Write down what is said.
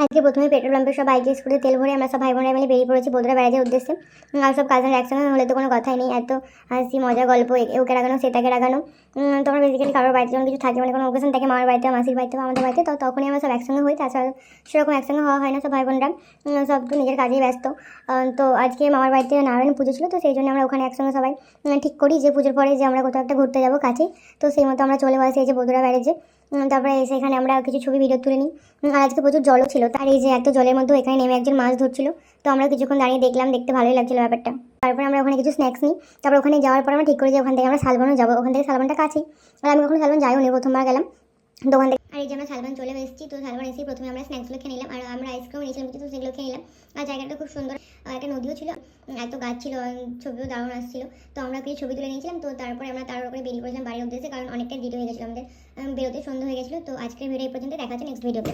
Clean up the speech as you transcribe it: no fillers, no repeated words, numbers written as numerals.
আজকে প্রথমে পেট্রোল পাম্পে সব বাইকে স্কুলে তেল ভরে আমরা সব ভাই বোনেরা মিলে বেরিয়ে পড়েছি বদরা ব্যারাজের উদ্দেশ্যে। আর সব কাজিনরা একসঙ্গে হলে তো কোনো কথাই নেই, এত হাসি মজা গল্প, ওকে রাগানো সেটাকে রাগানো। তো আমরা বেসিক্যালি কারোর বাড়িতে যখন কিছু থাকে, মানে কোনো অকেশন থাকে, মামার বাড়িতে মাসির বাড়িতে বা আমাদের বাড়িতে, তো তখনই আমরা সব একসঙ্গে হই। তাছাড়া সেরকম একসঙ্গে হওয়া হয় না, সব ভাই বোনরা সব তো নিজের কাজেই ব্যস্ত। তো আজকে মামার বাড়িতে নারায়ণ পুজো ছিল, তো সেই জন্য আমরা ওখানে একসঙ্গে সবাই ঠিক করি যে পুজোর পরে যে আমরা কোথাও একটা ঘুরতে যাবো কাছে। তো সেই মতো আমরা চলে আসি এই যে বদরা ব্যারাজে। তারপরে এসে এখানে আমরা কিছু ছবি ভিডিও তুলে নিই। আর আজকে প্রচুর জলও ছিল, তার এই যে এত জলের মধ্যে এখানে নেমে একজন মাছ ধরছিল, তো আমরা কিছুক্ষণ দাঁড়িয়ে দেখলাম, দেখতে ভালোই লাগছিল ব্যাপারটা। তারপরে আমরা ওখানে কিছু স্ন্যাক্স নিই। তারপর ওখানে যাওয়ার পর আমরা ঠিক করি যে ওখান থেকে আমরা শালবনও যাবো, ওখান থেকে শালবনটা কাছেই। আর আমি কখনো শালবন যাইও নি, প্রথমবার গেলাম দোকান থেকে। আর এই যে আমরা শালবন চলে এসেছি, তো শালবন এসেই প্রথমে আমরা স্ন্যাক্সগুলো খেয়ে নিলাম, আর আমরা আইসক্রিম নিয়েছিলাম কিছু, তো সেগুলো খেয়ে নিলাম। আর জায়গাটা খুব সুন্দর, একটা নদীও ছিল, এত গাছ ছিল, ছবিও দারুণ আসছিল। তো আমরা কিছু ছবি তুলে নিয়েছিলাম। তো তারপরে আমরা তার উপরে বেরিয়ে পড়েছিলাম বাড়ির উদ্দেশ্যে, কারণ অনেকটা দেরি হয়ে গেছিলো আমাদের, বেরোতে সন্ধ্যা হয়ে গেছিলো। তো আজকের ভিডিও এই পর্যন্ত, দেখা হচ্ছে নেক্সট ভিডিওতে।